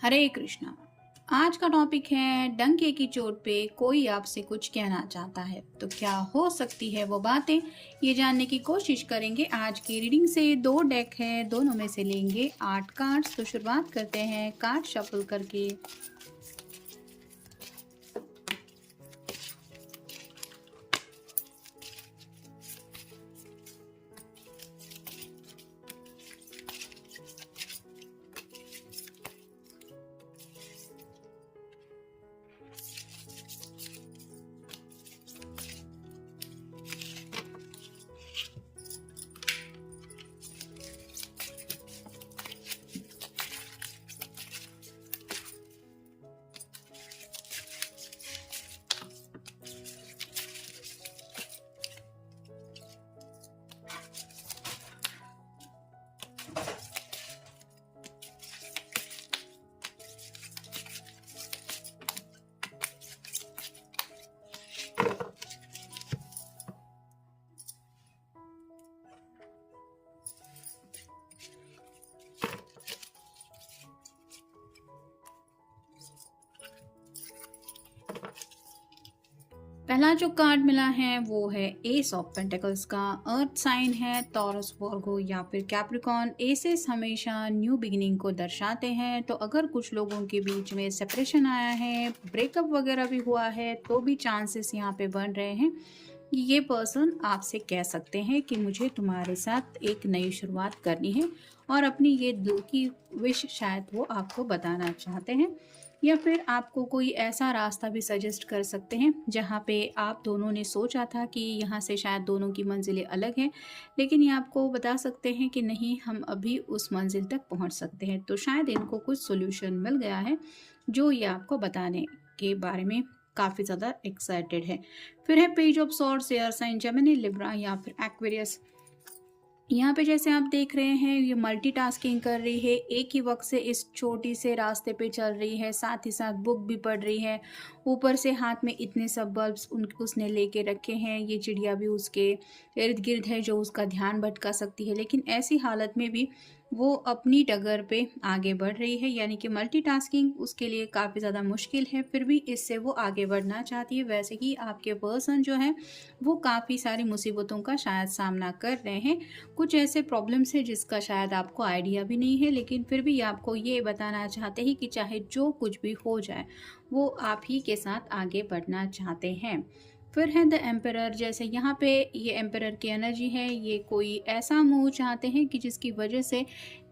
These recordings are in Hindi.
हरे कृष्णा। आज का टॉपिक है डंके की चोट पे कोई आपसे कुछ कहना चाहता है तो क्या हो सकती है वो बातें, ये जानने की कोशिश करेंगे। आज की रीडिंग से दो डेक है, दोनों में से लेंगे 8 कार्ड्स। तो शुरुआत करते हैं कार्ड शफल करके। पहला जो कार्ड मिला है वो है एस ऑफ पेंटिकल्स का। अर्थ साइन है टॉरस, वर्गो या फिर कैप्रिकॉन। एसेस हमेशा न्यू बिगिनिंग को दर्शाते हैं। तो अगर कुछ लोगों के बीच में सेपरेशन आया है, ब्रेकअप वगैरह भी हुआ है, तो भी चांसेस यहाँ पे बन रहे हैं। ये पर्सन आपसे कह सकते हैं कि मुझे तुम्हारे साथ एक नई शुरुआत करनी है, और अपनी ये दिल की विश शायद वो आपको बताना चाहते हैं। या फिर आपको कोई ऐसा रास्ता भी सजेस्ट कर सकते हैं जहाँ पे आप दोनों ने सोचा था कि यहाँ से शायद दोनों की मंजिलें अलग हैं, लेकिन ये आपको बता सकते हैं कि नहीं, हम अभी उस मंजिल तक पहुँच सकते हैं। तो शायद इनको कुछ सोल्यूशन मिल गया है जो ये आपको बताने के बारे में काफ़ी ज़्यादा एक्साइटेड है। फिर है page of swords, air sign Gemini, Libra या फिर एक्वेरियस। यहाँ पे जैसे आप देख रहे हैं ये मल्टीटास्किंग कर रही है, एक ही वक्त से इस छोटी से रास्ते पे चल रही है, साथ ही साथ बुक भी पढ़ रही है। ऊपर से हाथ में इतने सब बल्ब्स उसने लेके रखे हैं। ये चिड़िया भी उसके इर्द गिर्द है जो उसका ध्यान भटका सकती है, लेकिन ऐसी हालत में भी वो अपनी डगर पे आगे बढ़ रही है। यानी कि मल्टीटास्किंग उसके लिए काफ़ी ज़्यादा मुश्किल है, फिर भी इससे वो आगे बढ़ना चाहती है। वैसे ही आपके पर्सन जो है वो काफ़ी सारी मुसीबतों का शायद सामना कर रहे हैं। कुछ ऐसे प्रॉब्लम्स है जिसका शायद आपको आइडिया भी नहीं है, लेकिन फिर भी आपको ये बताना चाहते हैं कि चाहे जो कुछ भी हो जाए वो आप ही के साथ आगे बढ़ना चाहते हैं। फिर है द एम्परर। जैसे यहाँ पे ये एम्परर की एनर्जी है, ये कोई ऐसा मूव चाहते हैं कि जिसकी वजह से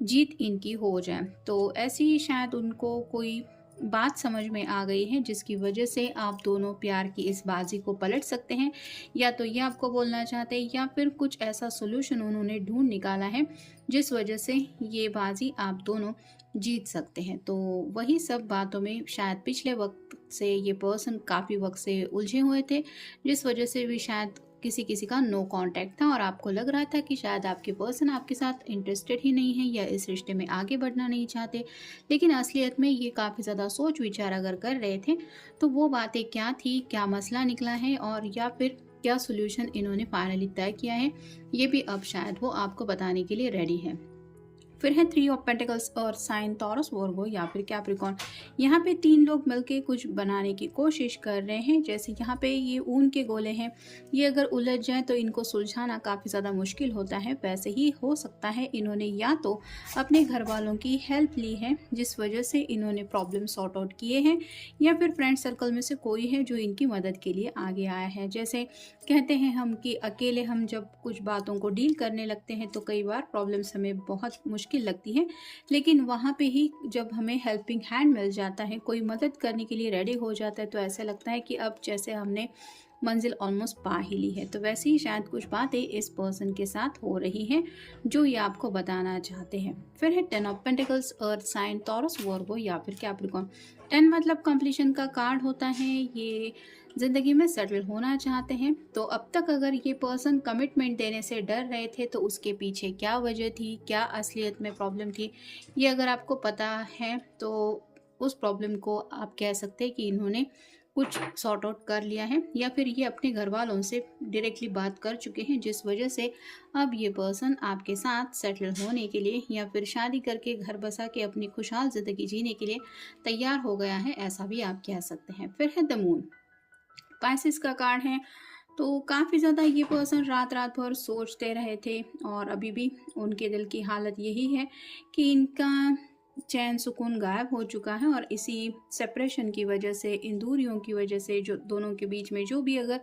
जीत इनकी हो जाए। तो ऐसी शायद उनको कोई बात समझ में आ गई है जिसकी वजह से आप दोनों प्यार की इस बाजी को पलट सकते हैं। या तो ये आपको बोलना चाहते हैं, या फिर कुछ ऐसा सोल्यूशन उन्होंने ढूंढ निकाला है जिस वजह से ये बाजी आप दोनों जीत सकते हैं। तो वही सब बातों में शायद पिछले वक्त से ये पर्सन काफ़ी वक्त से उलझे हुए थे, जिस वजह से भी शायद किसी किसी का नो कांटेक्ट था, और आपको लग रहा था कि शायद आपके पर्सन आपके साथ इंटरेस्टेड ही नहीं है या इस रिश्ते में आगे बढ़ना नहीं चाहते। लेकिन असलियत में ये काफ़ी ज़्यादा सोच विचार अगर कर रहे थे तो वो बातें क्या थी, क्या मसला निकला है, और या फिर क्या सोल्यूशन इन्होंने फाइनली तय किया है, ये भी अब शायद वो आपको बताने के लिए रेडी है। फिर है थ्री ऑफ पेंटिकल्स और साइन टॉरस, वर्गो या फिर कैप्रिकॉन। यहाँ पे तीन लोग मिलके कुछ बनाने की कोशिश कर रहे हैं। जैसे यहाँ पे ये ऊन के गोले हैं, ये अगर उलझ जाए तो इनको सुलझाना काफ़ी ज़्यादा मुश्किल होता है। वैसे ही हो सकता है इन्होंने या तो अपने घर वालों की हेल्प ली है जिस वजह से इन्होंने प्रॉब्लम सॉर्ट आउट किए हैं, या फिर फ्रेंड सर्कल में से कोई है जो इनकी मदद के लिए आगे आया है। जैसे कहते हैं हम कि अकेले हम जब कुछ बातों को डील करने लगते हैं तो कई बार प्रॉब्लम्स हमें बहुत मुश्किल लगती है, लेकिन वहाँ पे ही जब हमें हेल्पिंग हैंड मिल जाता है, कोई मदद करने के लिए रेडी हो जाता है, तो ऐसा लगता है कि अब जैसे हमने मंजिल ऑलमोस्ट पा ही ली है। तो वैसे ही शायद कुछ बातें इस पर्सन के साथ हो रही हैं जो ये आपको बताना चाहते हैं। फिर है ten of pentacles, earth sign Taurus, Virgo या फिर कैप्रिकॉन। 10 मतलब कंप्लीशन का कार्ड होता है। ये ज़िंदगी में सेटल होना चाहते हैं। तो अब तक अगर ये पर्सन कमिटमेंट देने से डर रहे थे तो उसके पीछे क्या वजह थी, क्या असलियत में प्रॉब्लम थी, ये अगर आपको पता है तो उस प्रॉब्लम को आप कह सकते हैं कि इन्होंने कुछ सॉर्ट आउट कर लिया है, या फिर ये अपने घर वालों से डायरेक्टली बात कर चुके हैं, जिस वजह से अब ये पर्सन आपके साथ सेटल होने के लिए या फिर शादी करके घर बसा के अपनी खुशहाल ज़िंदगी जीने के लिए तैयार हो गया है, ऐसा भी आप कह सकते हैं। फिर है द मून, पाइसेस का कार्ड है। तो काफ़ी ज़्यादा ये पर्सन रात रात भर सोचते रहे थे और अभी भी उनके दिल की हालत यही है कि इनका चैन सुकून गायब हो चुका है, और इसी सेपरेशन की वजह से, इन दूरियों की वजह से, जो दोनों के बीच में जो भी अगर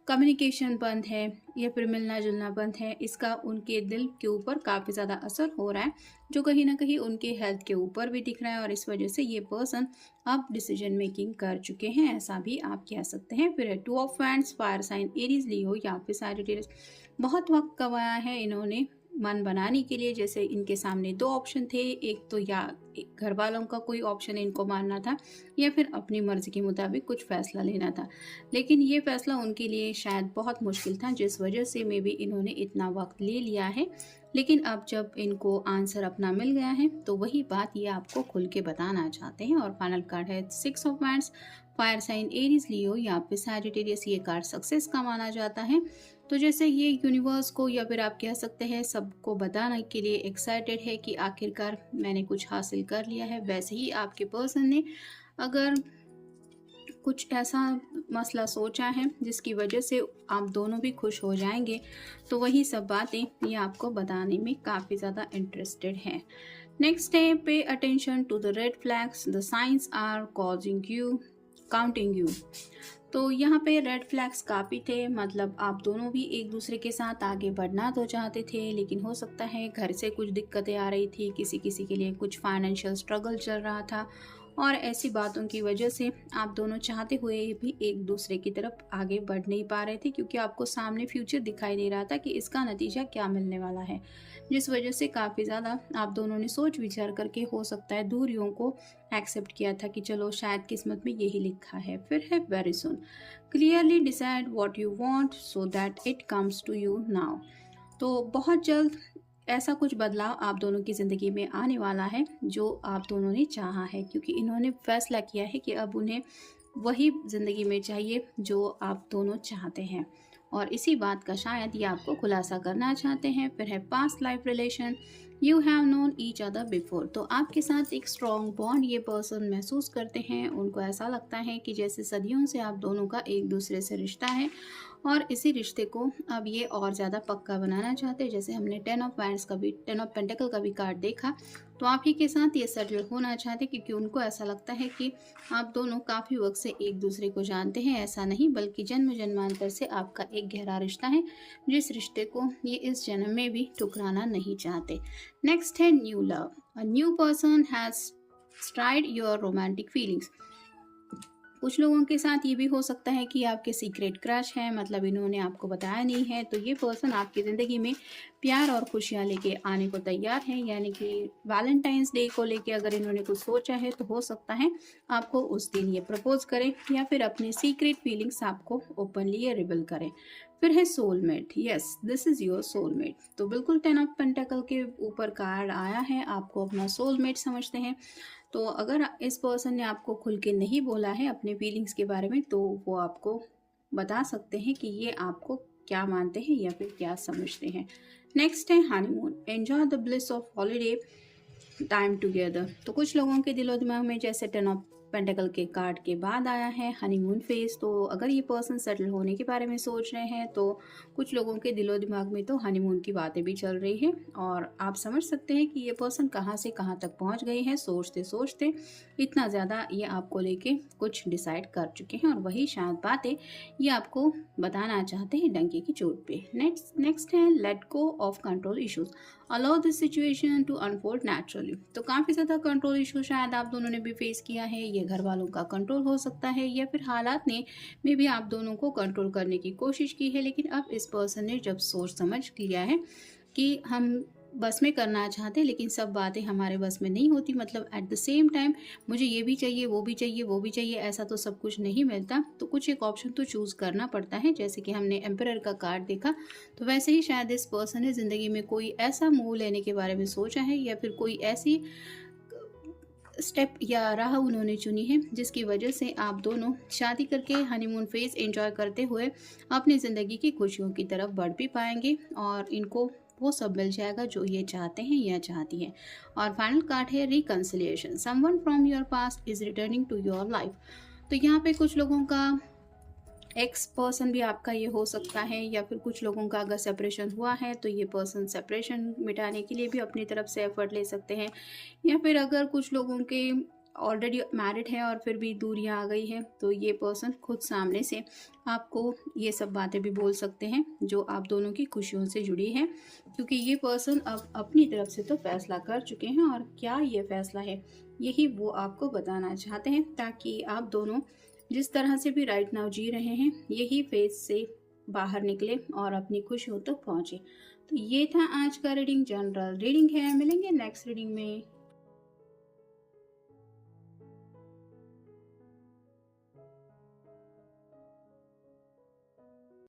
कम्युनिकेशन बंद है या फिर मिलना जुलना बंद है, इसका उनके दिल के ऊपर काफ़ी ज़्यादा असर हो रहा है, जो कहीं ना कहीं उनके हेल्थ के ऊपर भी दिख रहा है, और इस वजह से ये पर्सन अब डिसीजन मेकिंग कर चुके हैं, ऐसा भी आप कह सकते हैं। फिर है two of wands, fire sign Aries Leo या फिर सैजिटेरियस। बहुत वक्त गंवाया है इन्होंने मन बनाने के लिए। जैसे इनके सामने दो ऑप्शन थे, एक तो या घर वालों का कोई ऑप्शन इनको मानना था, या फिर अपनी मर्जी के मुताबिक कुछ फैसला लेना था, लेकिन ये फैसला उनके लिए शायद बहुत मुश्किल था, जिस वजह से मे बी इन्होंने इतना वक्त ले लिया है। लेकिन अब जब इनको आंसर अपना मिल गया है तो वही बात ये आपको खुल के बताना चाहते हैं। और फाइनल कार्ड है six of wands, fire sign Aries Leo या फिर सैजिटेरियस। ये कार्ड सक्सेस का माना जाता है। तो जैसे ये यूनिवर्स को या फिर आप कह सकते हैं सबको बताने के लिए एक्साइटेड है कि आखिरकार मैंने कुछ हासिल कर लिया है, वैसे ही आपके पर्सन ने अगर कुछ ऐसा मसला सोचा है जिसकी वजह से आप दोनों भी खुश हो जाएंगे, तो वही सब बातें ये आपको बताने में काफ़ी ज़्यादा इंटरेस्टेड हैं। नेक्स्ट है pay attention to the red flags, the signs are causing you counting you. तो यहाँ पे रेड फ्लैग्स काफ़ी थे, मतलब आप दोनों भी एक दूसरे के साथ आगे बढ़ना तो चाहते थे, लेकिन हो सकता है घर से कुछ दिक्कतें आ रही थी, किसी किसी के लिए कुछ फाइनेंशियल स्ट्रगल चल रहा था, और ऐसी बातों की वजह से आप दोनों चाहते हुए भी एक दूसरे की तरफ आगे बढ़ नहीं पा रहे थे, क्योंकि आपको सामने फ्यूचर दिखाई दे रहा था कि इसका नतीजा क्या मिलने वाला है, जिस वजह से काफ़ी ज़्यादा आप दोनों ने सोच विचार करके हो सकता है दूरियों को एक्सेप्ट किया था कि चलो शायद किस्मत में यही लिखा है। फिर है very soon, clearly decide what you want so that it comes to you now. तो बहुत जल्द ऐसा कुछ बदलाव आप दोनों की ज़िंदगी में आने वाला है जो आप दोनों ने चाहा है, क्योंकि इन्होंने फैसला किया है कि अब उन्हें वही ज़िंदगी में चाहिए जो आप दोनों चाहते हैं, और इसी बात का शायद ये आपको खुलासा करना चाहते हैं। फिर है past life relation, you have known each other before. तो आपके साथ एक स्ट्रॉन्ग बॉन्ड ये पर्सन महसूस करते हैं, उनको ऐसा लगता है कि जैसे सदियों से आप दोनों का एक दूसरे से रिश्ता है, और इसी रिश्ते को अब ये और ज़्यादा पक्का बनाना चाहते हैं। जैसे हमने टेन ऑफ पेंटिकल का भी कार्ड देखा, तो आप ही के साथ ये सेटल होना चाहते हैं, क्योंकि उनको ऐसा लगता है कि आप दोनों काफ़ी वक्त से एक दूसरे को जानते हैं। ऐसा नहीं, बल्कि जन्म जन्मांतर से आपका एक गहरा रिश्ता है, जिस रिश्ते को ये इस जन्म में भी टुकराना नहीं चाहते। नेक्स्ट है new love, a new person has STRIDE your romantic feelings. कुछ लोगों के साथ ये भी हो सकता है कि आपके सीक्रेट क्रश है, मतलब इन्होंने आपको बताया नहीं है, तो ये पर्सन आपकी ज़िंदगी में प्यार और खुशियाँ लेके आने को तैयार है। यानी कि वैलेंटाइंस डे को लेके अगर इन्होंने कुछ सोचा है तो हो सकता है आपको उस दिन ये प्रपोज करें, या फिर अपने सीक्रेट फीलिंग्स आपको ओपनली ये रिवील करें। फिर है soulmate, yes this is your soulmate. तो बिल्कुल टेन ऑफ पेंटिकल के ऊपर कार्ड आया है, आपको अपना सोलमेट समझते हैं। तो अगर इस पर्सन ने आपको खुल के नहीं बोला है अपने फीलिंग्स के बारे में, तो वो आपको बता सकते हैं कि ये आपको क्या मानते हैं या फिर क्या समझते हैं। नेक्स्ट है honeymoon, enjoy the bliss of holiday time together. तो कुछ लोगों के दिलो दिमाग में जैसे टेन ऑफ पेंटिकल के कार्ड के बाद आया है हनीमून फेज, तो अगर ये पर्सन सेटल होने के बारे में सोच रहे हैं तो कुछ लोगों के दिलो दिमाग में तो हनीमून की बातें भी चल रही हैं, और आप समझ सकते हैं कि ये पर्सन कहाँ से कहाँ तक पहुँच गए हैं सोचते सोचते। इतना ज़्यादा ये आपको लेके कुछ डिसाइड कर चुके हैं, और वही शायद बातें ये आपको बताना चाहते हैं डंके की चोट पे। नेक्स्ट है let go of control issues, allow this situation to unfold naturally. तो काफ़ी ज़्यादा कंट्रोल इशू शायद आप दोनों ने भी फेस किया है, ये घर वालों का कंट्रोल हो सकता है, या फिर हालात ने में भी आप दोनों को कंट्रोल करने की कोशिश की है। लेकिन अब इस पर्सन ने जब सोच समझ लिया है कि हम बस में करना चाहते हैं, लेकिन सब बातें हमारे बस में नहीं होती, मतलब एट द सेम टाइम मुझे ये भी चाहिए, वो भी चाहिए, वो भी चाहिए, ऐसा तो सब कुछ नहीं मिलता, तो कुछ एक ऑप्शन तो चूज़ करना पड़ता है। जैसे कि हमने एम्परर का कार्ड देखा, तो वैसे ही शायद इस पर्सन ने ज़िंदगी में कोई ऐसा मूव लेने के बारे में सोचा है, या फिर कोई ऐसी स्टेप या राह उन्होंने चुनी है, जिसकी वजह से आप दोनों शादी करके हनीमून फेज एंजॉय करते हुए अपनी ज़िंदगी की खुशियों की तरफ बढ़ भी पाएंगे और इनको वो सब मिल जाएगा जो ये चाहते हैं या चाहती हैं। और फाइनल कार्ड है reconciliation, someone from your past is returning to your life. तो यहाँ पे कुछ लोगों का एक्स पर्सन भी आपका ये हो सकता है, या फिर कुछ लोगों का अगर सेपरेशन हुआ है तो ये पर्सन सेपरेशन मिटाने के लिए भी अपनी तरफ से एफर्ट ले सकते हैं। या फिर अगर कुछ लोगों के ऑलरेडी मैरिड है और फिर भी दूरियां आ गई है तो ये पर्सन खुद सामने से आपको ये सब बातें भी बोल सकते हैं जो आप दोनों की खुशियों से जुड़ी हैं, क्योंकि ये पर्सन अब अपनी तरफ से तो फैसला कर चुके हैं और क्या ये फैसला है यही वो आपको बताना चाहते हैं, ताकि आप दोनों जिस तरह से भी राइट नाउ जी रहे हैं यही फेज से बाहर निकले और अपनी खुशियों तक पहुंचे। तो ये था आज का रीडिंग, जनरल रीडिंग है। मिलेंगे नेक्स्ट रीडिंग में।